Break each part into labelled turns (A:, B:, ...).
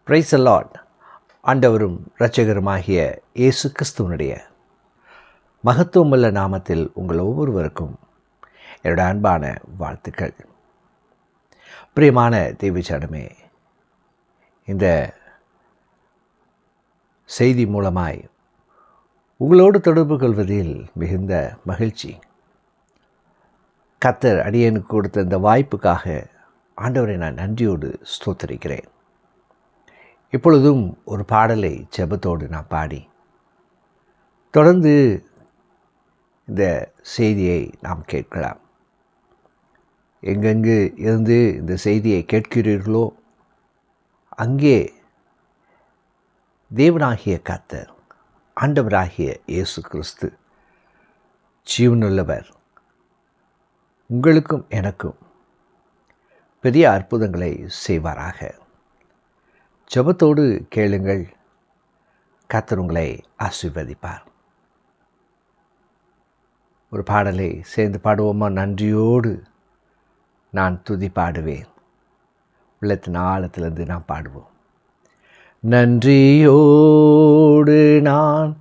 A: Praise the Lord. ஆண்டவரும் இரட்சகருமாகிய இயேசு கிறிஸ்துவனுடைய மகத்துவமுள்ள நாமத்தில் உங்கள் ஒவ்வொருவருக்கும் என்னுடைய அன்பான வாழ்த்துக்கள். பிரியமான தேவஜனமே, இந்த செய்தி மூலமாய் உங்களோடு தொடர்பு கொள்வதில் மிகுந்த மகிழ்ச்சி. கர்த்தர் அடியேனுக்கு கொடுத்த இந்த வாய்ப்புக்காக ஆண்டவரை நான் நன்றியோடு ஸ்தோத்திரிக்கிறேன். இப்பொழுதும் ஒரு பாடலை ஜெபத்தோடு நான் பாடி தொடர்ந்து இந்த செய்தியை நாம் கேட்கலாம். எங்கெங்கு இருந்து இந்த செய்தியை கேட்கிறீர்களோ அங்கே தேவனாகிய கர்த்தர், ஆண்டவராகிய இயேசு கிறிஸ்து ஜீவனுள்ளவர், உங்களுக்கும் எனக்கும் பெரிய அற்புதங்களை செய்வாராக. ஜெபத்தோடு கேளுங்கள், கர்த்தர் உங்களை ஆசீர்வதிப்பார். ஒரு பாடலை சேர்ந்து பாடுவோமா? நன்றியோடு நான் துதி பாடுவேன். உள்ளத்தின் ஆழத்திலிருந்து நாம் பாடுவோம். நன்றியோடு நான்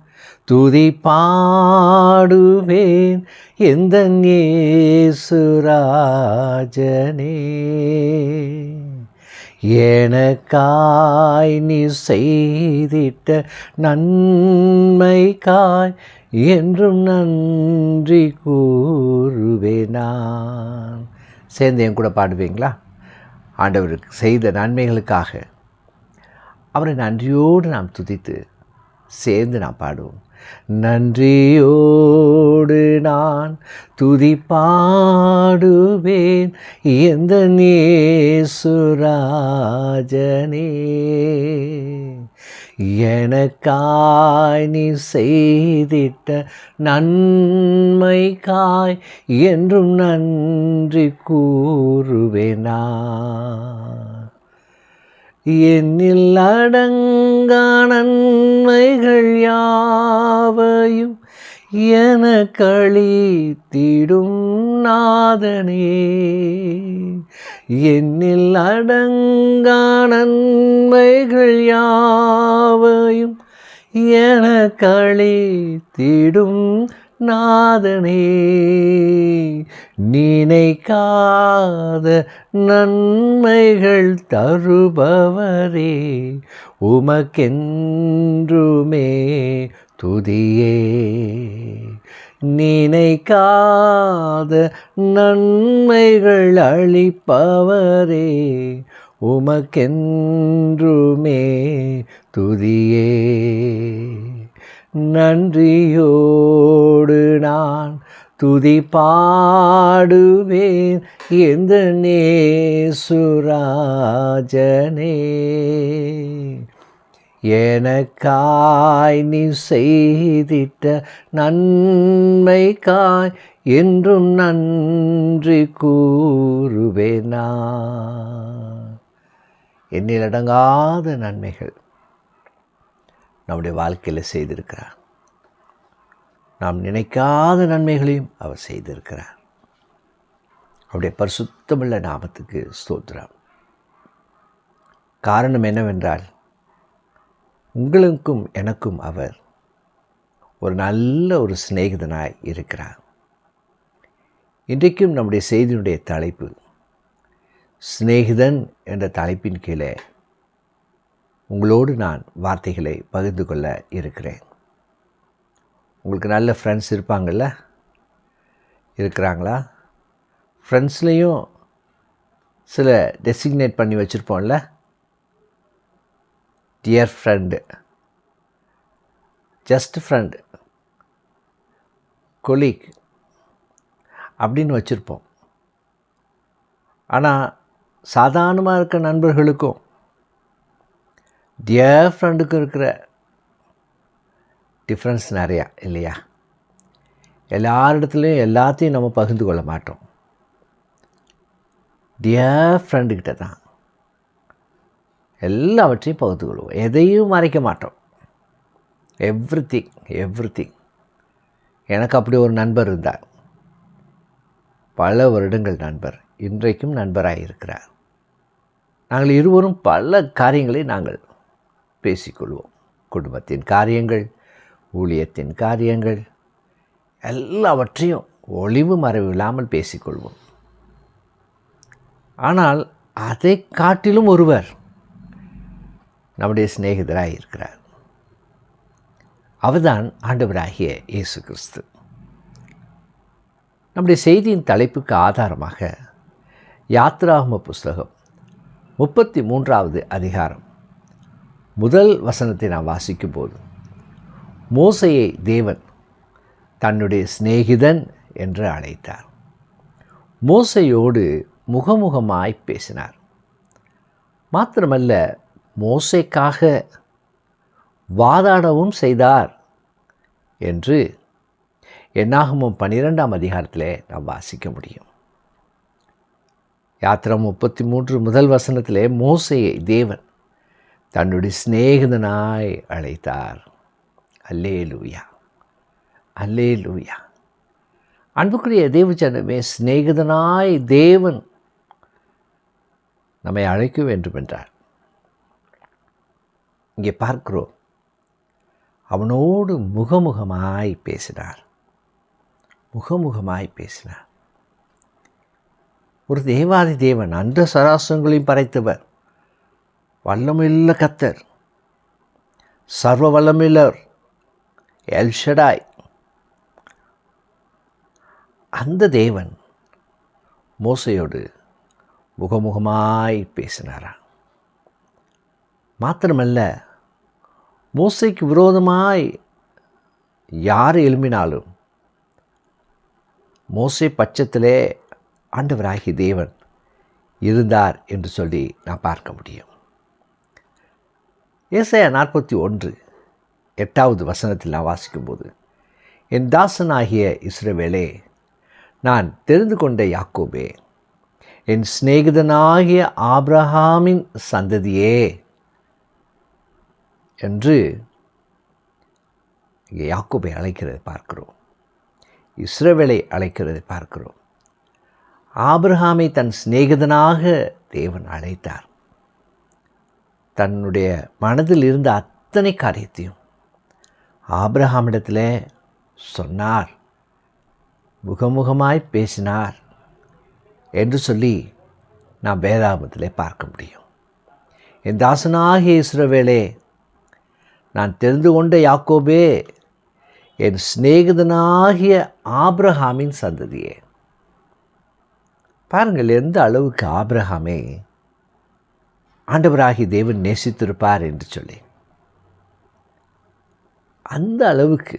A: துதி பாடுவேன் எந்தன் இயேசு ராஜனே, எனக்காய் நீ செய்திட்ட நன்மைக்காய் என்றும் நன்றி கூறுவேன் நான். சேர்ந்து என் கூட பாடுவீங்களா? ஆண்டவருக்கு செய்த நன்மைகளுக்காக அவரை நன்றியோடு நாம் துதித்து சேர்ந்து நாம் பாடுவோம். நன்றியோடு நான் துதி பாடுவேன் எந்தன் இயேசு ராஜனே, எனக்காய் நீ செய்திட்ட நன்மைக்காய் என்றும் நன்றி கூறுவேன் நான். என்னில் அடங்கா நன்மைகள் யாவையும் எனக்களித்திடும் நாதனே, என்னில் அடங்கா நன்மைகள் யாவையும் எனக்களித்திடும் நாதனே, நினைக்காத நன்மைகள் தருபவரே, உமக்கென்றுமே துதியே. நினைக்காத நன்மைகள் அளிப்பவரே, உமக்கென்றுமே துதியே. நன்றியோடு நான் துதி பாடுவேன் எந்தன் இயேசு ராஜனே, எனக்காய் நீ செய்திட்ட நன்மைக்காய் என்றும் நன்றி கூறுவேன் நான். எண்ணில் அடங்காத நன்மைகள் நம்முடைய வாழ்க்கையில் செய்திருக்கிறார். நாம் நினைக்காத நன்மைகளையும் அவர் செய்திருக்கிறார். அவருடைய பரிசுத்தமுள்ள நாமத்துக்கு ஸ்தோத்திரம். காரணம் என்னவென்றால், உங்களுக்கும் எனக்கும் அவர் ஒரு நல்ல ஒரு சிநேகிதனாய் இருக்கிறார். இன்றைக்கும் நம்முடைய செய்தியினுடைய தலைப்பு சிநேகிதன் என்ற தலைப்பின் கீழே உங்களோடு நான் வார்த்தைகளை பகிர்ந்து கொள்ள இருக்கிறேன். உங்களுக்கு நல்ல ஃப்ரெண்ட்ஸ் இருப்பாங்கள்ல, இருக்கிறாங்களா? ஃப்ரெண்ட்ஸ்லேயும் சில டெசிக்னேட் பண்ணி வச்சுருப்போம்ல, dear friend, just friend, colleague அப்படின்னு வச்சுருப்போம். ஆனால் சாதாரணமாக இருக்க நண்பர்களுக்கும் டியர் ஃப்ரெண்டுக்கும் இருக்கிற டிஃப்ரென்ஸ் நிறையா இல்லையா? எல்லாரிடத்துலையும் எல்லாத்தையும் நம்ம பகிர்ந்து கொள்ள மாட்டோம். டியர் ஃப்ரெண்டுக்கிட்ட தான் எல்லாவற்றையும் பகிர்ந்து கொள்வோம். எதையும் மறைக்க மாட்டோம். எவ்ரிதிங். எனக்கு அப்படி ஒரு நண்பர் இருந்தார். பல வருடங்கள் நண்பர், இன்றைக்கும் நண்பராக இருக்கிறார். நாங்கள் இருவரும் பல காரியங்களை நாங்கள் பேசிக்கொள்வோம். குடும்பத்தின் காரியங்கள், ஊழியத்தின் காரியங்கள் எல்லாவற்றையும் ஒளிவு மறைவு இல்லாமல் பேசிக்கொள்வோம். ஆனால் அதை காட்டிலும் ஒருவர் நம்முடைய சிநேகிதராக இருக்கிறார். அவர்தான் ஆண்டவராகிய இயேசு கிறிஸ்து. நம்முடைய செய்தியின் தலைப்புக்கு ஆதாரமாக யாத்திராகம புஸ்தகம் 33வது அதிகாரம் முதல் வசனத்தை நாம் வாசிக்கும்போது, மோசேயை தேவன் தன்னுடைய சிநேகிதன் என்று அழைத்தார். மோசேயோடு முகமுகமாய் பேசினார். மாத்திரமல்ல, மோசேக்காக வாதாடவும் செய்தார் என்று என்னாகமம் 12ஆம் அதிகாரத்திலே நாம் வாசிக்க முடியும். யாத்திரம் 33 முதல் வசனத்திலே மோசேயை தேவன் தன்னுடைய சிநேகிதனாய் அழைத்தார். அல்லேலூயா, அல்லேலூயா. அன்புக்குரிய தேவஜனமே, சிநேகிதனாய் தேவன் நம்மை அழைக்க வேண்டும் என்றார். இங்கே பார்க்கிறோம், அவனோடு முகமுகமாய் பேசினார். முகமுகமாய் பேசினார். ஒரு தேவாதி தேவன், அண்ட சராசரங்களையும் படைத்தவர், வல்லமையுள்ள கர்த்தர், சர்வ வல்லமையுள்ளவர், எல்ஷடாய், அந்த தேவன் மோசேயோடு முகமுகமாய் பேசினாராம். மாத்திரமல்ல, மோசேக்கு விரோதமாய் யார் எழும்பினாலும் மோசே பட்சத்திலே ஆண்டவராகிய தேவன் இருந்தார் என்று சொல்லி நான் பார்க்க முடியும். ஏசாயா 41 8வது வசனத்தில் நான் வாசிக்கும்போது, என் தாசனாகிய இஸ்ரவேலே, நான் தெரிந்து கொண்ட யாக்கோபே, என் சிநேகிதனாகிய ஆபிரகாமின் சந்ததியே என்று இங்கே யாக்கோபை அழைக்கிறதை பார்க்கிறோம். இஸ்ரவேலை அழைக்கிறதை பார்க்கிறோம். ஆபிரகாமை தன் சிநேகிதனாக தேவன் அழைத்தார். தன்னுடைய மனதில் இருந்த அத்தனை காரியத்தையும் ஆபிரகாமிடத்தில் சொன்னார், முகமுகமாய் பேசினார் என்று சொல்லி நாம் வேதாகமத்திலே பார்க்க முடியும். என் தாசனாகிய இஸ்ரவேலே, நான் தெரிந்து கொண்ட யாக்கோபே, என் சிநேகிதனாகிய ஆபிரகாமின் சந்ததியே. பாருங்கள், எந்த அளவுக்கு ஆபிரகாமை ஆண்டவராகிய தேவன் நேசித்திருப்பார் என்று சொல்லி. அந்த அளவுக்கு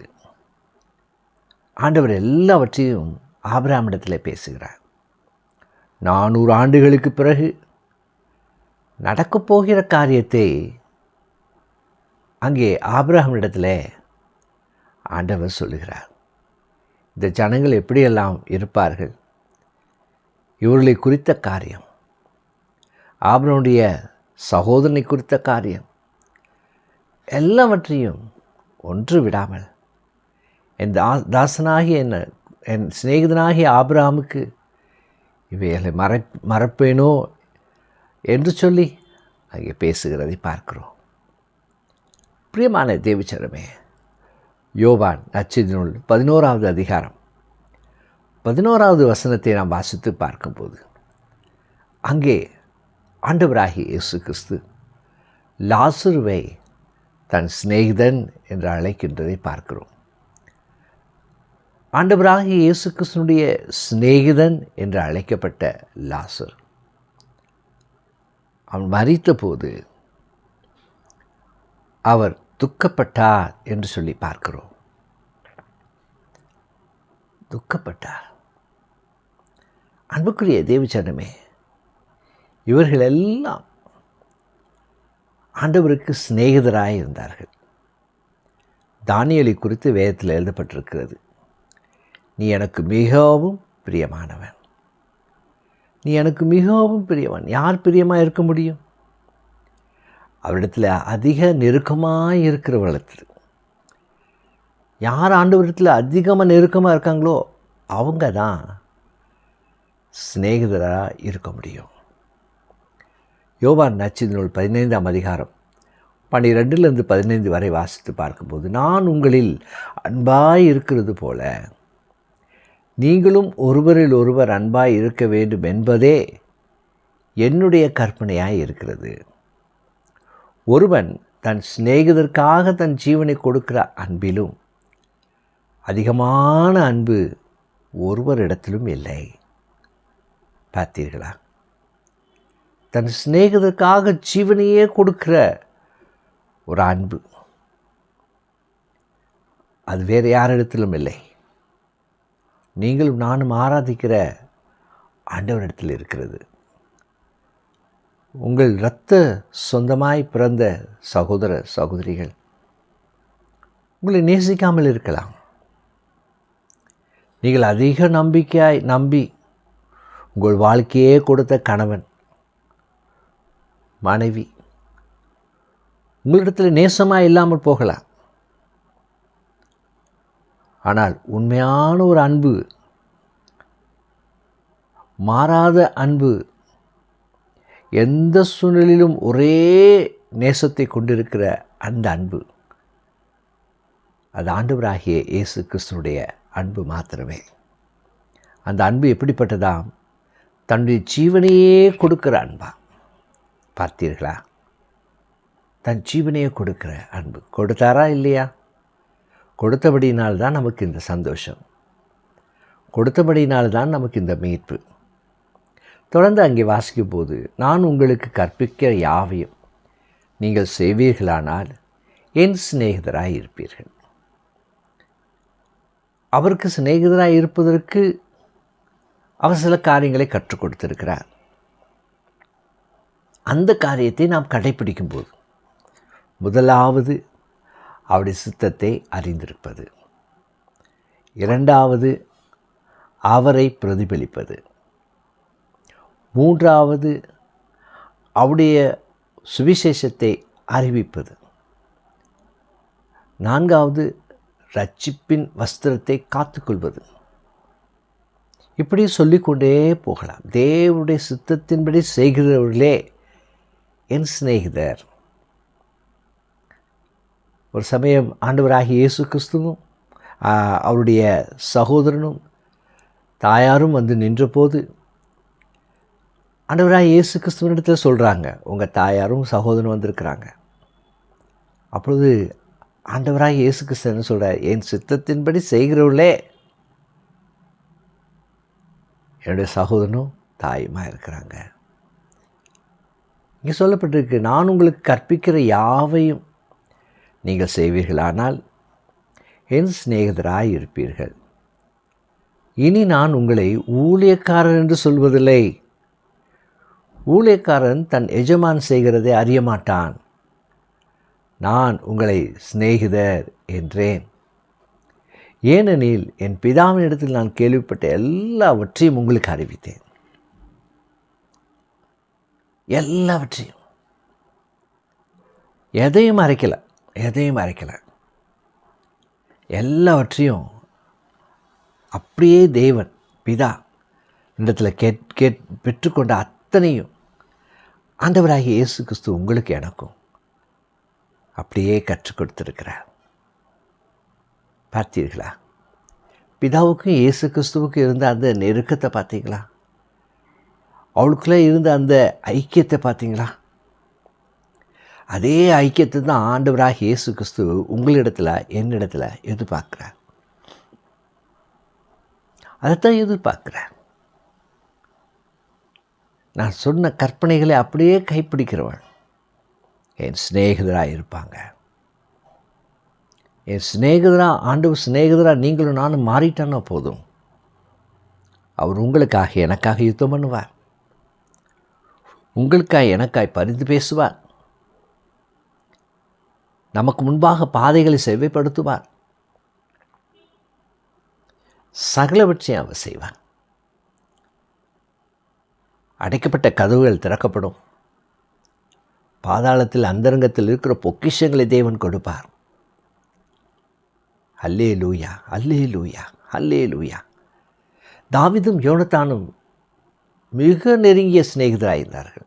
A: ஆண்டவர் எல்லாவற்றையும் ஆபிரகாமிடத்தில் பேசுகிறார். 400 ஆண்டுகளுக்கு பிறகு நடக்கப் போகிற காரியத்தை அங்கே ஆபிரகாமிடத்தில் ஆண்டவர் சொல்லுகிறார். இந்த ஜனங்கள் எப்படியெல்லாம் இருப்பார்கள், இவர்களை குறித்த காரியம், ஆபிரகாமுடைய சகோதரனை குறித்த காரியம், எல்லாவற்றையும் ஒன்று விடாமல் என் தாசனாகிய என் சிநேகிதனாகிய ஆபிரகாமுக்கு இவைகளை மறப்பேனோ என்று சொல்லி அங்கே பேசுகிறதை பார்க்கிறோம். பிரியமான தேவச்சரமே, யோவான் நற்செய்தி நூல் 11வது அதிகாரம் 11வது வசனத்தை நாம் வாசித்து பார்க்கும்போது, அங்கே ஆண்டவராகிய இயேசு கிறிஸ்து லாசருவை தன் சிநேகிதன் என்று அழைக்கின்றதை பார்க்கிறோம். ஆண்டவராகிய இயேசு கிறிஸ்துனுடைய சிநேகிதன் என்று அழைக்கப்பட்ட லாசர், அவன் மரித்த போது அவர் துக்கப்பட்டார் என்று சொல்லி பார்க்கிறோம். துக்கப்பட்டார். அன்புக்குரிய தேவச்சனமே, இவர்கள் எல்லாம் ஆண்டவருக்கு சிநேகிதராக இருந்தார்கள். தானியேலை குறித்து வேதத்தில் எழுதப்பட்டிருக்கிறது, நீ எனக்கு மிகவும் பிரியமானவன், நீ எனக்கு மிகவும் பிரியவன். யார் பிரியமாக இருக்க முடியும்? அவரிடத்தில் அதிக நெருக்கமாக இருக்கிறவர்களிடத்தில், யார் ஆண்டவரிடத்தில் அதிகமாக நெருக்கமாக இருக்காங்களோ அவங்க தான் சிநேகிதராக இருக்க முடியும். யோவான் நற்செய்தி நூல் 15ஆம் அதிகாரம் 12 15 வரை வாசித்து பார்க்கும்போது, நான் உங்களில் அன்பாய் இருக்கிறது போல நீங்களும் ஒருவரில் ஒருவர் அன்பாய் இருக்க வேண்டும் என்பதே என்னுடைய கற்பனையாய் இருக்கிறது. ஒருவன் தன் சிநேகிதருக்காக தன் ஜீவனை கொடுக்கிற அன்பிலும் அதிகமான அன்பு ஒருவரிடத்திலும் இல்லை. பார்த்தீர்களா? தன் சிநேகிதருக்காக ஜீவனையே கொடுக்கிற ஒரு அன்பு, அது வேறு யாரிடத்திலும் இல்லை. நீங்களும் நானும் ஆராதிக்கிற ஆண்டவரிடத்தில் இருக்கிறது. உங்கள் இரத்த சொந்தமாய் பிறந்த சகோதர சகோதரிகள் உங்களை நேசிக்காமல் இருக்கலாம். நீங்கள் அதிக நம்பிக்கையாய் நம்பி உங்கள் வாழ்க்கையே கொடுத்த கணவன் மனைவி உங்களிடத்தில் நேசமாக இல்லாமல் போகலாம். ஆனால் உண்மையான ஒரு அன்பு, மாறாத அன்பு, எந்த சூழ்நிலையிலும் ஒரே நேசத்தை கொண்டிருக்கிற அந்த அன்பு, அது ஆண்டவராகிய இயேசு கிறிஸ்துனுடைய அன்பு மாத்திரமே. அந்த அன்பு எப்படிப்பட்டதாம்? தன்னுடைய ஜீவனையே கொடுக்கிற அன்பா. பார்த்தீர்களா? தன் ஜீவனையே கொடுக்கிற அன்பு. கொடுத்தாரா இல்லையா? கொடுத்தபடியினால்தான் நமக்கு இந்த சந்தோஷம், கொடுத்தபடியினால்தான் நமக்கு இந்த மீட்பு. தொடர்ந்து அங்கே வாசிக்கும் போது, நான் உங்களுக்கு கற்பிக்கிற யாவையும் நீங்கள் செய்வீர்களானால் என் சிநேகிதராய் இருப்பீர்கள். அவருக்கு சிநேகிதராய் இருப்பதற்கு அவர் சில காரியங்களை கற்றுக் கொடுத்திருக்கிறார். அந்த காரியத்தை நாம் கடைப்பிடிக்கும் போது, முதலாவது அவருடைய சித்தத்தை அறிந்திருப்பது, இரண்டாவது அவரை பிரதிபலிப்பது, மூன்றாவது அவருடைய சுவிசேஷத்தை அறிவிப்பது, நான்காவது இரட்சிப்பின் வஸ்திரத்தை காத்துக்கொள்வது. இப்படி சொல்லிக்கொண்டே போகலாம். தேவனுடைய சித்தத்தின்படி செய்கிறவர்களே என் சிநேகிதர். ஒரு சமயம் ஆண்டவராகிய இயேசு கிறிஸ்துவும் அவருடைய சகோதரனும் தாயாரும் வந்து நின்றபோது, ஆண்டவராகிய இயேசு கிறிஸ்துவனிடத்தில் சொல்கிறாங்க, உங்கள் தாயாரும் சகோதரனும் வந்திருக்கிறாங்க. அப்பொழுது ஆண்டவராகிய இயேசு கிறிஸ்து என்ன சொல்கிறார்? என் சித்தத்தின்படி செய்கிறவர்களே என்னுடைய சகோதரனும் தாயுமா இருக்கிறாங்க. இங்கே சொல்லப்பட்டிருக்கு, நான் உங்களுக்கு கற்பிக்கிற யாவையும் நீங்கள் செய்வீர்களானால் என் சிநேகிதராய் இருப்பீர்கள். இனி நான் உங்களை ஊழியக்காரர் என்று சொல்வதில்லை. ஊழியக்காரன் தன் எஜமான் செய்கிறதை அறிய மாட்டான். நான் உங்களை சிநேகிதர் என்றேன். ஏனெனில் என் பிதாவின் இடத்தில் நான் கேள்விப்பட்ட எல்லாவற்றையும் உங்களுக்கு அறிவித்தேன். எல்லாவற்றையும், எதையும் மறைக்கலை, எதையும் மறைக்கலை. எல்லாவற்றையும் அப்படியே தேவன் பிதா இடத்தில் பெற்றுக்கொண்ட அத்தனையும் ஆண்டவராகிய இயேசு கிறிஸ்து உங்களுக்கு எனக்கும் அப்படியே கற்றுக் கொடுத்திருக்கிறார். பார்த்தீர்களா? பிதாவுக்கும் இயேசு கிறிஸ்துவுக்கும் இருந்த அந்த நெருக்கத்தை பார்த்தீங்களா? அவளுக்குள்ளே இருந்த அந்த ஐக்கியத்தை பார்த்தீங்களா? அதே ஐக்கியத்தை தான் ஆண்டவராகிய இயேசு கிறிஸ்து உங்களிடத்தில் என்னிடத்தில் எதிர்பார்க்குறார். அதைத்தான் எதிர்பார்க்குறார். நான் சொன்ன கற்பனைகளை அப்படியே கைப்பிடிக்கிறவன் என் சிநேகிதராக இருப்பாங்க. என் சிநேகிதராக, ஆண்டவர் சிநேகிதராக நீங்களும் நானும் மாறிட்டான்னா போதும், அவர் உங்களுக்காக எனக்காக யுத்தம் பண்ணுவார். உங்களுக்காய் எனக்காய் பரிந்து பேசுவார். நமக்கு முன்பாக பாதைகளை செவ்வைப்படுத்துவார். சகலவற்றையும் அவர் செய்வார். அடைக்கப்பட்ட கதவுகள் திறக்கப்படும். பாதாளத்தில் அந்தரங்கத்தில் இருக்கிற பொக்கிஷங்களை தேவன் கொடுப்பார். அல்லேலூயா, அல்லேலூயா, அல்லேலூயா. தாவீதும் யோனத்தானும் மிக நெருங்கிய சிநேகிதராயிருந்தார்கள்.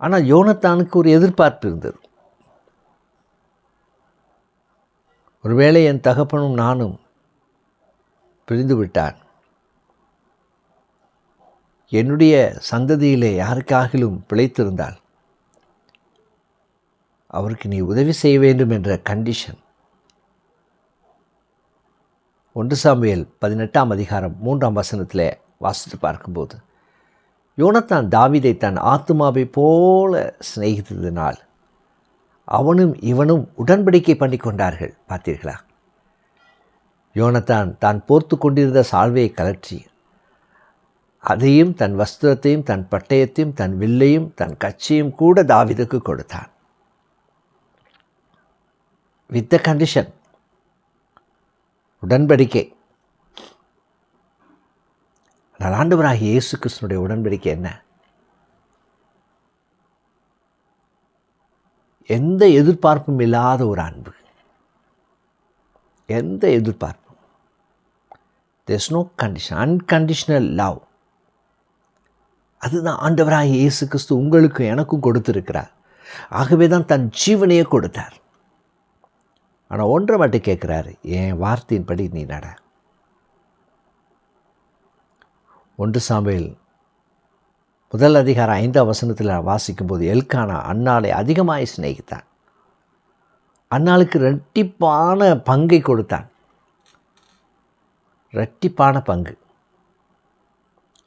A: ஆனால் யோனத்தானுக்கு ஒரு எதிர்பார்ப்பு இருந்தது. ஒருவேளை என் தகப்பனும் நானும் பிரிந்து விட்டான், என்னுடைய சந்ததியிலே யாருக்காகிலும் பிழைத்திருந்தால் அவருக்கு நீ உதவி செய்ய வேண்டும் என்ற கண்டிஷன். 1 சாமுவேல் 18ஆம் அதிகாரம் 3ஆம் வசனத்தில் வாசித்து பார்க்கும்போது, யோனத்தான் தாவீதை தன் ஆத்துமாவை போல சிநேகித்ததினால் அவனும் இவனும் உடன்படிக்கை பண்ணி கொண்டார்கள். பார்த்தீர்களா? யோனத்தான் தான் போர்த்து கொண்டிருந்த சால்வையை கலற்றி அதையும் தன் வஸ்திரத்தையும் தன் பட்டயத்தையும் தன் வில்லையும் தன் கட்சியும் கூட தாவீதுக்கு கொடுத்தான். வித் த கண்டிஷன், உடன்படிக்கை. ஆனால் ஆண்டவராகிய இயேசு கிறிஸ்துவினுடைய உடன்படிக்கை என்ன? எந்த எதிர்பார்ப்பும் இல்லாத ஒரு அன்பு, எந்த எதிர்பார்ப்பும். there is no condition, unconditional love. அதுதான் ஆண்டவராகிய இயேசு கிறிஸ்து உங்களுக்கு எனக்கும் கொடுத்திருக்கிறார். ஆகவே தான் தன் ஜீவனையே கொடுத்தார். ஆனால் ஒன்றை மட்டும் கேட்குறாரு, என் வார்த்தையின்படி நீ நட. 1 சாமுவேல் 1 அதிகாரம் 5ஆம் வசனத்தில் வாசிக்கும்போது, எல்கானா அன்னாளை அதிகமாய் சிநேகித்தான். அன்னாளுக்கு இரட்டிப்பான பங்கை கொடுத்தான். இரட்டிப்பான பங்கு,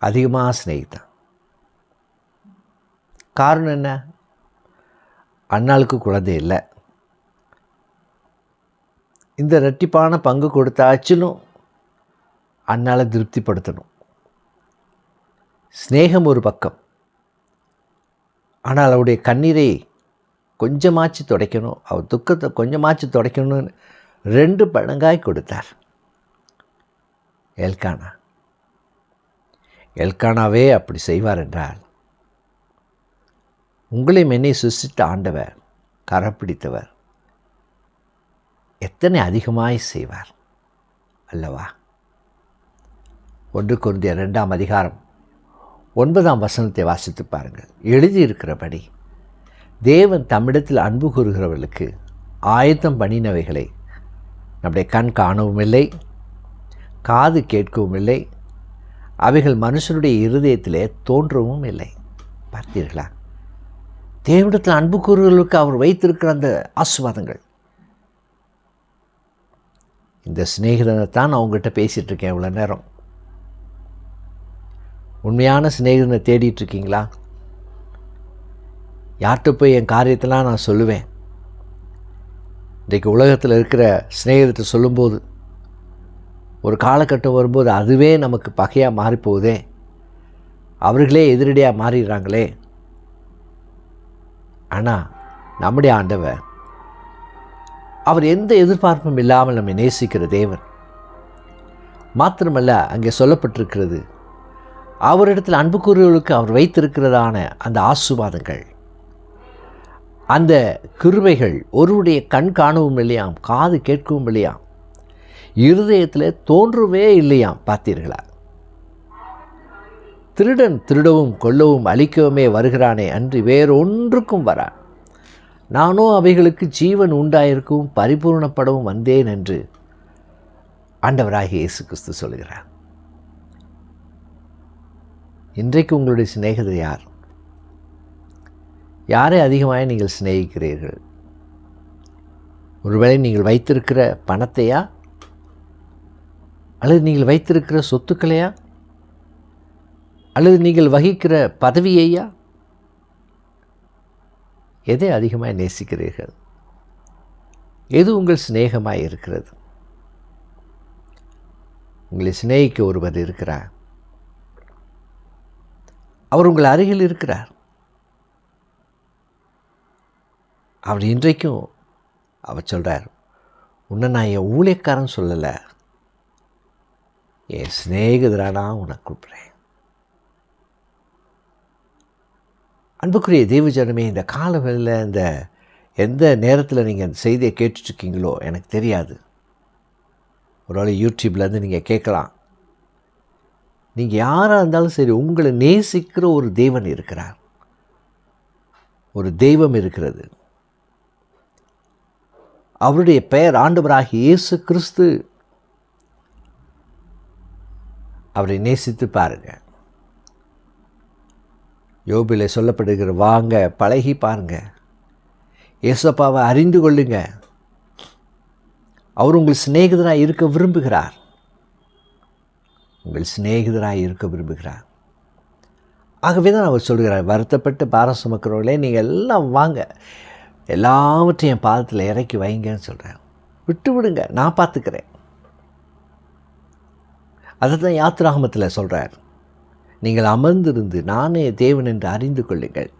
A: அதிகமாக சிநேகித்தான். காரணம் என்ன? அன்னாளுக்கு குழந்தை இல்லை. இந்த இரட்டிப்பான பங்கு கொடுத்தாச்சிலும் அன்னாளை திருப்திப்படுத்தணும். ஸ்நேகம் ஒரு பக்கம், ஆனால் அவருடைய கண்ணீரை கொஞ்சமாச்சு துடைக்கணும், அவர் துக்கத்தை கொஞ்சமாச்சு துடைக்கணும்னு 2 மடங்காய் கொடுத்தார். எல்கானாவே அப்படி செய்வார் என்றால், உங்களை என்னை சுசித்த ஆண்டவர், கரப்பிடித்தவர் எத்தனை அதிகமாய் செய்வார் அல்லவா? 1 கொரிந்தியர் 2ஆம் அதிகாரம் 9ஆம் வசனத்தை வாசித்து பாருங்கள். எழுதியிருக்கிறபடி தேவன் தம்மிடத்தில் அன்பு கூறுகிறவர்களுக்கு ஆயத்தம் பண்ணினவைகளை நம்முடைய கண் காணவும் இல்லை, காது கேட்கவும் இல்லை, அவைகள் மனுஷனுடைய இருதயத்திலே தோன்றவும் இல்லை. பார்த்தீர்களா? தேவனிடத்தில் அன்பு கூறுகிறவர்களுக்கு அவர் வைத்திருக்கிற அந்த ஆசீர்வாதங்கள். இந்த சிநேகிதனை தான் நான் உங்கள்கிட்ட பேசிகிட்டு இருக்கேன் இவ்வளோ நேரம். உண்மையான சிநேகிதனை தேடிட்டுருக்கீங்களா? யார்கிட்ட போய் என் காரியத்தெல்லாம் நான் சொல்லுவேன்? இன்றைக்கு உலகத்தில் இருக்கிற சிநேகிதத்தை சொல்லும்போது ஒரு காலகட்டம் வரும்போது அதுவே நமக்கு பகையாக மாறிப்போகுதே, அவர்களே எதிரடியாக மாறிடுறாங்களே. ஆனால் நம்முடைய ஆண்டவர், அவர் எந்த எதிர்பார்ப்பும் இல்லாமல் நம்மை நேசிக்கிற தேவன். மாத்திரமல்ல, அங்கே சொல்லப்பட்டிருக்கிறது, அவரிடத்தில் அன்பு கூறுவர்களுக்கு அவர் வைத்திருக்கிறதான அந்த ஆசீர்வாதங்கள், அந்த கிருபைகள் ஒருவருடைய கண் காணவும் இல்லையாம், காது கேட்கவும் இல்லையாம், இருதயத்தில் தோன்றவே இல்லையாம். பார்த்தீர்களா? திருடன் திருடவும் கொல்லவும் அழிக்கவுமே வருகிறானே அன்றி வேறொன்றுக்கும் வரான். நானோ அவைகளுக்கு ஜீவன் உண்டாயிருக்கவும் பரிபூர்ணப்படவும் வந்தேன் என்று ஆண்டவராகிய இயேசு கிறிஸ்து சொல்கிறார். இன்றைக்கு உங்களுடைய சிநேகிதர் யார்? யாரை அதிகமாக நீங்கள் சிநேகிக்கிறீர்கள்? ஒருவேளை நீங்கள் வைத்திருக்கிற பணத்தையா, அல்லது நீங்கள் வைத்திருக்கிற சொத்துக்களையா, அல்லது நீங்கள் வகிக்கிற பதவியையா? எதை அதிகமாக நேசிக்கிறீர்கள்? எது உங்கள் சிநேகமாக இருக்கிறது? உங்களை சிநேகிக்க ஒருவர் இருக்கிறார். அவர் உங்கள் அருகில் இருக்கிறார். அவர் இன்றைக்கும் அவர் சொல்கிறார், உன்னை நான் என் ஊழியக்காரன் சொல்லலை, என் சிநேகிதரானா உன்னை கூப்பிட்றேன். அன்புக்குரிய தேவஜனமே, இந்த காலவெளியில் இந்த எந்த நேரத்தில் நீங்கள் அந்த செய்தியை கேட்டுட்ருக்கீங்களோ எனக்கு தெரியாது. ஒரு யூடியூப்லேருந்து நீங்கள் கேட்கலாம். நீங்கள் யாராக இருந்தாலும் சரி, உங்களை நேசிக்கிற ஒரு தேவன் இருக்கிறார். ஒரு தெய்வம் இருக்கிறது. அவருடைய பெயர் ஆண்டவராகிய இயேசு கிறிஸ்து. அவரை நேசித்து பாருங்க. யோபிலே சொல்லப்படுகிற வாங்க பழகி பாருங்க. இயேசப்பாவை அறிந்து கொள்ளுங்க. அவர் உங்கள் சிநேகிதராக இருக்க விரும்புகிறார். உங்கள் சிநேகிதராக இருக்க விரும்புகிறார். ஆகவே தான் அவர் சொல்கிறார், வருத்தப்பட்டு பாரம் சுமக்கிறவர்களே நீங்கள் எல்லாம் வாங்க, எல்லாவற்றையும் என் பாதத்தில் இறக்கி வைங்கன்னு சொல்கிறேன். விட்டு விடுங்க, நான் பார்த்துக்கிறேன். அதை தான் யாத்திராகமத்தில் சொல்கிறார். நீங்கள் அமர்ந்திருந்து நானே தேவன் என்று அறிந்து கொள்ளுங்கள்.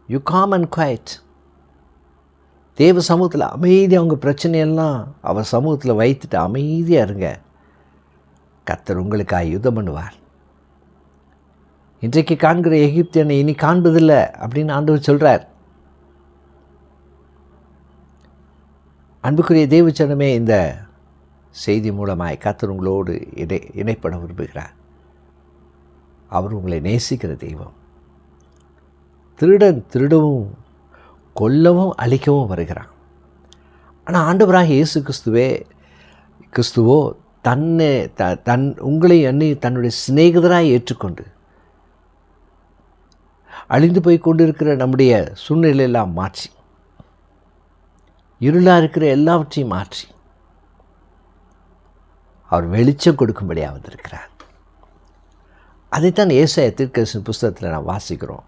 A: You calm and quiet. தேவ சமூகத்தில் அமைதியாக உங்கள் பிரச்சனையெல்லாம் அவர் சமூகத்தில் வைத்துட்டு அமைதியாக இருங்க. கர்த்தர் உங்களுக்காக யுத்தம் பண்ணுவார். இன்றைக்கு காண்கிற எகிப்தியனை இனி காண்பதில்லை அப்படின்னு ஆண்டவர் சொல்கிறார். அன்புக்குரிய தேவச்சனமே, இந்த செய்தி மூலமாய் கர்த்தர் உங்களோடு இணைப்பட விரும்புகிறார். அவர் உங்களை நேசிக்கிற தெய்வம். திருடன் திருடவும் கொல்லவும் அழிக்கவும் வருகிறான். ஆனால் ஆண்டவராக இயேசு கிறிஸ்துவோ உங்களை அன்னி தன்னுடைய சிநேகிதராக ஏற்றுக்கொண்டு அழிந்து போய் கொண்டிருக்கிற நம்முடைய சூழ்நிலையெல்லாம் மாற்றி, இருளாக இருக்கிற எல்லாவற்றையும் மாற்றி அவர் வெளிச்சம் கொடுக்கும்படியாக வந்திருக்கிறார். அதைத்தான் ஏசாயா தீர்க்கதரிசன புஸ்தகத்தில் நாம் வாசிக்கிறோம்.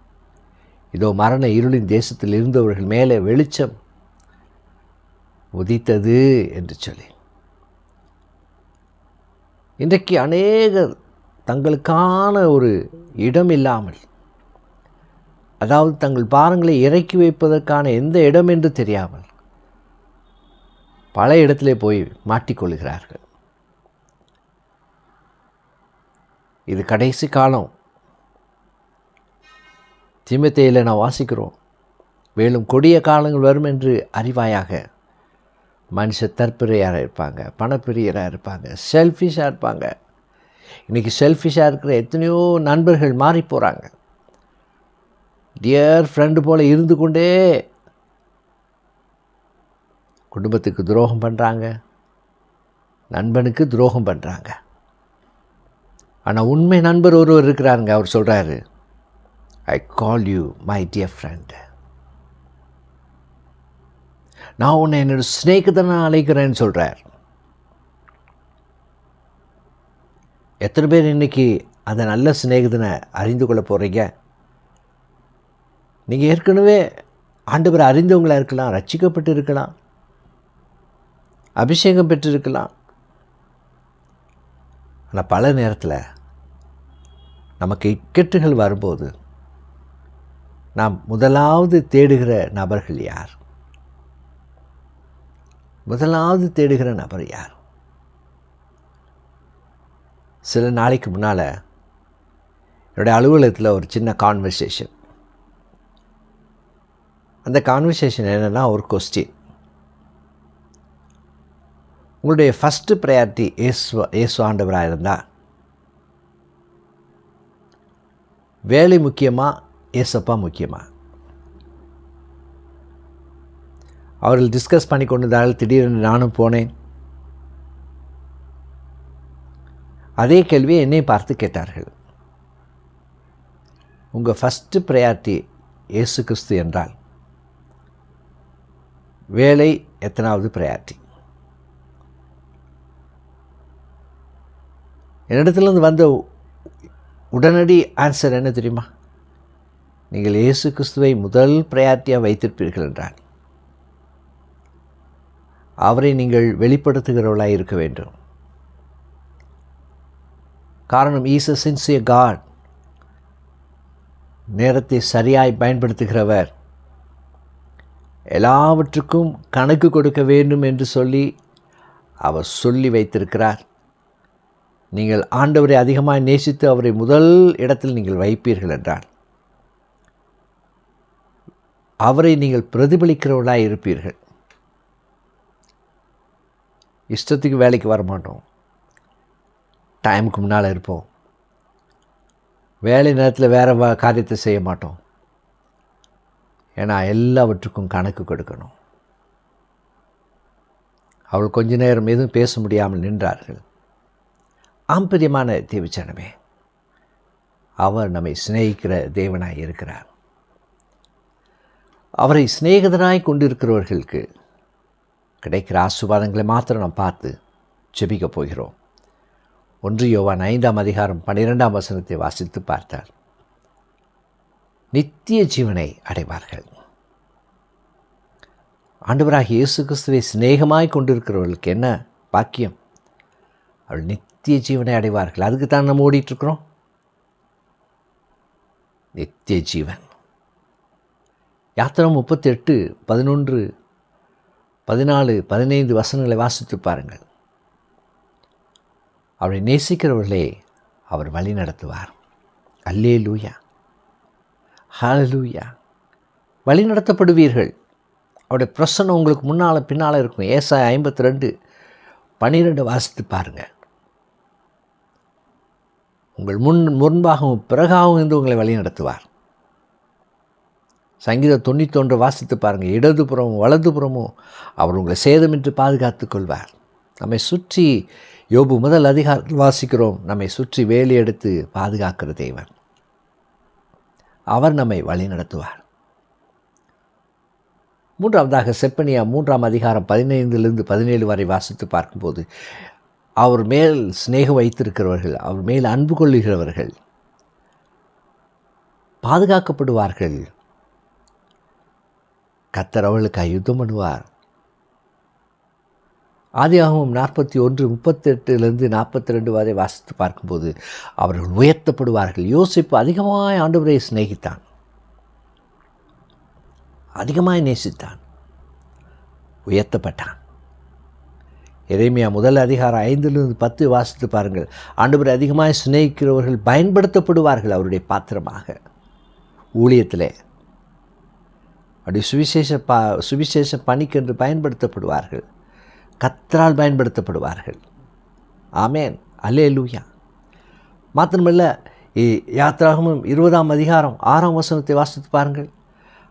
A: இதோ மரண இருளின் தேசத்தில் இருந்தவர்கள் மேலே வெளிச்சம் உதித்தது என்று சொல்லி. இன்றைக்கு அநேகர் தங்களுக்கான ஒரு இடம் இல்லாமல், அதாவது தங்கள் பாரங்களை இறக்கி வைப்பதற்கான எந்த இடம் என்று தெரியாமல் பல இடத்திலே போய் மாட்டிக்கொள்கிறார்கள். இது கடைசி காலம். தீமோத்தேயுவில் நான் வாசிக்கிறோம், மேலும் கொடிய காலங்கள் வரும் என்று அறிவாயாக. மனுஷர் தற்பிரியராக இருப்பாங்க, பணப்பிரியராக இருப்பாங்க, செல்ஃபிஷாக இருப்பாங்க. இன்றைக்கி செல்ஃபிஷாக இருக்கிற எத்தனையோ நண்பர்கள் மாறி போகிறாங்க. டியர் ஃப்ரெண்டு போல் இருந்து கொண்டே குடும்பத்துக்கு துரோகம் பண்ணுறாங்க, நண்பனுக்கு துரோகம் பண்ணுறாங்க. ஆனால் உண்மை நண்பர் ஒருவர் இருக்கிறாருங்க. அவர் சொல்கிறாரு, I call you my dear friend. நான் உன்னை என்னோட சிநேகிதனை அழைக்கிறேன்னு சொல்கிறார். எத்தனை பேர் இன்றைக்கி அந்த நல்ல சிநேகிதனை அறிந்து கொள்ள போகிறீங்க? நீங்கள் ஏற்கனவே ஆண்டவரை அறிந்தவங்களாக இருக்கலாம், ரட்சிக்கப்பட்டு இருக்கலாம், அபிஷேகம் பெற்றிருக்கலாம். ஆனால் பல நேரத்தில் நமக்கு இக்கட்டுகள் வரும்போது நாம் முதலாவது தேடுகிற நபர்கள் யார்? முதலாவது தேடுகிற நபர் யார்? சில நாளைக்கு முன்னால் என்னுடைய அலுவலகத்தில் ஒரு சின்ன கான்வர்சேஷன். அந்த கான்வர்சேஷன் என்னென்னா, ஒரு கொஸ்டின். உங்களுடைய ஃபஸ்ட்டு ப்ரையாரிட்டி இயேசு ஆண்டவராக இருந்தால் வேலை முக்கியமா, ஏசப்பா முக்கியமா? அவர்கள் டிஸ்கஸ் பண்ணி கொண்டிருந்தால் திடீரென்று நானும் போனேன். அதே கேள்வியை என்னை பார்த்து கேட்டார்கள். உங்கள் ஃபஸ்ட்டு ப்ரையாரிட்டி இயேசு கிறிஸ்து என்றால் வேலை எத்தனாவது ப்ரையாரிட்டி? என்னிடத்துலேருந்து வந்த உடனடி ஆன்சர் என்ன தெரியுமா? நீங்கள் இயேசு கிறிஸ்துவை முதல் ப்ரையாரிட்டியாக வைத்திருப்பீர்கள் என்றால் அவரை நீங்கள் வெளிப்படுத்துகிறவர்களாக இருக்க வேண்டும். காரணம், ஈஸ் எ சின்சியர் காட். நேரத்தை சரியாய் பயன்படுத்துகிறவர், எல்லாவற்றுக்கும் கணக்கு கொடுக்க வேண்டும் என்று சொல்லி அவர் சொல்லி வைத்திருக்கிறார். நீங்கள் ஆண்டவரை அதிகமாக நேசித்து அவரை முதல் இடத்தில் நீங்கள் வைப்பீர்கள் என்றால் அவரை நீங்கள் பிரதிபலிக்கிறவர்களாக இருப்பீர்கள். இஷ்டத்துக்கு வேலைக்கு வரமாட்டோம், டைமுக்கு முன்னால் இருப்போம். வேலை நேரத்தில் வேறு காரியத்தை செய்ய மாட்டோம். ஏன்னா எல்லாவற்றுக்கும் கணக்கு கொடுக்கணும். அவள் கொஞ்ச நேரம் எதுவும் பேச முடியாமல் நின்றார்கள். ஆம்பரியமான தேவச்சனமே, அவர் நம்மை சிநேகிக்கிற தேவனாய் இருக்கிறார். அவரை சிநேகிதனாய் கொண்டிருக்கிறவர்களுக்கு கிடைக்கிற ஆசீர்வாதங்களை மாத்திரம் நாம் பார்த்து ஜெபிக்கப் போகிறோம். 1 யோவான் 5:12 வாசித்து பார்த்தார். நித்திய ஜீவனை அடைவார்கள். ஆண்டவராகிய இயேசு கிறிஸ்துவை சிநேகமாய் கொண்டிருக்கிறவர்களுக்கு என்ன பாக்கியம்! அவள் நித்திய ஜீவனை அடைவார்கள். அதுக்கு தான் நம்ம ஓடிட்டுருக்குறோம். நித்திய ஜீவன். யாத்திரம் 38, 11, 14, 15 வசனங்களை வாசித்து பாருங்கள். அவரை நேசிக்கிறவர்களே அவர் வழி நடத்துவார். அல்லேலூயா, ஹல்லேலூயா. வழி நடத்தப்படுவீர்கள். அவருடைய பிரசன்னம் உங்களுக்கு முன்னால் பின்னால் இருக்கும். ஏசாயா 52:12 வாசித்து பாருங்கள். உங்கள் முன்பாகவும் பிறகாகவும் இருந்து உங்களை வழி நடத்துவார். சங்கீதம் 91 வாசித்து பாருங்கள். இடதுபுறமும் வலதுபுறமும் அவர் உங்களை சேதமின்றி பாதுகாத்து கொள்வார். நம்மை சுற்றி யோபு முதல் அதிகாரத்தில் வாசிக்கிறோம், நம்மை சுற்றி வேலி எடுத்து பாதுகாக்கிற தேவன். அவர் நம்மை வழி நடத்துவார். 3வதாக செப்பனியா 3:15-17 வரை வாசித்து பார்க்கும்போது, அவர் மேல் சிநேகம் வைத்திருக்கிறவர்கள், அவர் மேல் அன்பு கொள்ளுகிறவர்கள் பாதுகாக்கப்படுவார்கள். கர்த்தர் அவர்களுக்காக யுத்தம் பண்ணுவார். ஆதியாகமம் 41:38-42 வரை வாசித்து பார்க்கும்போது, அவர்கள் உயர்த்தப்படுவார்கள். யோசேப்பு அதிகமாய் ஆண்டவரை சிநேகித்தான், அதிகமாய் நேசித்தான், உயர்த்தப்பட்டான். எரேமியா முதல் அதிகாரம் 5-10 வாசித்து பாருங்கள். ஆண்டவரை அதிகமாய் சிநேகிக்கிறவர்கள் பயன்படுத்தப்படுவார்கள் அவருடைய பாத்திரமாக ஊழியத்திலே. அப்படி சுவிசேஷ பணிக்கென்று பயன்படுத்தப்படுவார்கள். கர்த்தரால் பயன்படுத்தப்படுவார்கள். ஆமேன், அல்லேலூயா. மாத்திரமல்ல, யாத்திராகமம் 20 அதிகாரம் 6 வசனத்தை வாசித்து பாருங்கள்.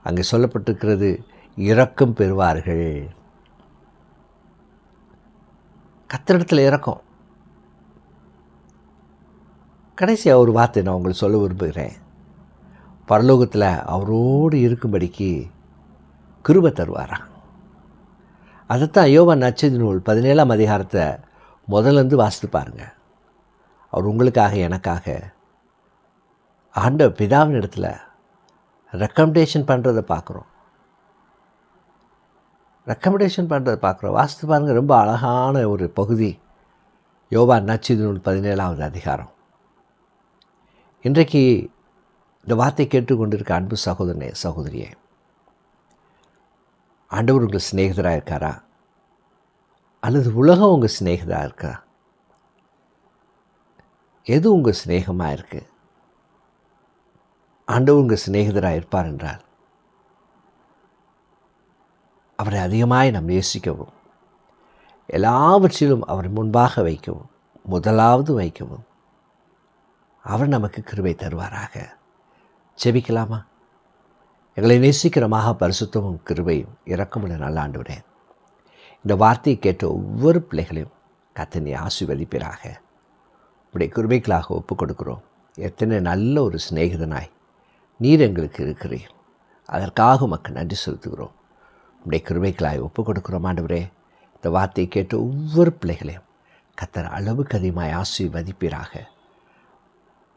A: அங்கே சொல்லப்பட்டிருக்கிறது, இரக்கம் பெறுவார்கள். கர்த்தரிடத்தில் இரக்கம். கடைசியாக ஒரு வார்த்தை நான் உங்களுக்கு சொல்ல விரும்புகிறேன். பரலோகத்தில் அவரோடு இருக்கும்படிக்கு கிருபை தருவாராம். அதைத்தான் யோவான் நற்செய்தி நூல் 17 அதிகாரத்தை முதலேருந்து வாசித்து பாருங்கள். அவர் உங்களுக்காக எனக்காக ஆண்டவர் பிதாவின் இடத்துல ரெக்கமெண்டேஷன் பண்ணுறதை பார்க்குறோம். வாசித்து பாருங்கள். ரொம்ப அழகான ஒரு பகுதி யோவான் நற்செய்தி நூல் 17 அதிகாரம். இன்றைக்கு இந்த வார்த்தை கேட்டுக்கொண்டிருக்க அன்பு சகோதரனே, சகோதரியே, ஆண்டவர் உங்கள் சிநேகிதராக இருக்காரா? அல்லது உலகம் உங்கள் சிநேகிதராக இருக்கா? எது உங்கள் சிநேகமாக இருக்குது? ஆண்டவர் உங்கள் சிநேகிதராக இருப்பார் என்றால் அவரை அதிகமாய் நாம் நேசிக்கவும், எல்லாவற்றிலும் அவரை முன்பாக வைக்கவும், முதலாவது வைக்கவும் அவர் நமக்கு கிருபை தருவாராக. ஜெபிக்கலாமா? எங்களை நேசிக்கிற மகா பரிசுத்தமும் கிருபையும் இரக்கமுள்ள நல்ல ஆண்டவரே, இந்த வார்த்தையை கேட்ட ஒவ்வொரு பிள்ளைகளையும் கர்த்தர் நீ ஆசீர்வதிப்பீராக. உடைய கிருபைகளாக ஒப்புக் கொடுக்கிறோம். எத்தனை நல்ல ஒரு சிநேகிதனாய் நீர் எங்களுக்கு இருக்கிறீர். அதற்காக உமக்கு நன்றி செலுத்துகிறோம். உடைய கிருபைகளாய் ஒப்புக் கொடுக்கிறோம் ஆண்டவரே. இந்த வார்த்தையை கேட்ட ஒவ்வொரு பிள்ளைகளையும் கர்த்தர் அளவுக்கு அதிகமாய் ஆசீர்வதிப்பீராக.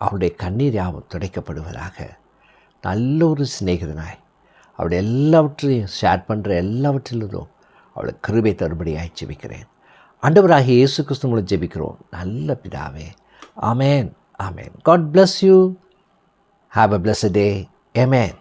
A: அவருடைய கண்ணீர் யாவும் துடைக்கப்படுவதாக. நல்ல ஒரு சிநேகிதனாய் அவருடைய எல்லாவற்றையும் ஷேர் பண்ணுற எல்லாவற்றிலும் அவளை கிருபை தருபடியாய் ஜெபிக்கிறேன். ஆண்டவராகிய இயேசு கிறிஸ்து மூலம் ஜெபிக்கிறோம் நல்ல பிதாவே. ஆமேன், ஆமேன். God bless you. Have a blessed day. Amen.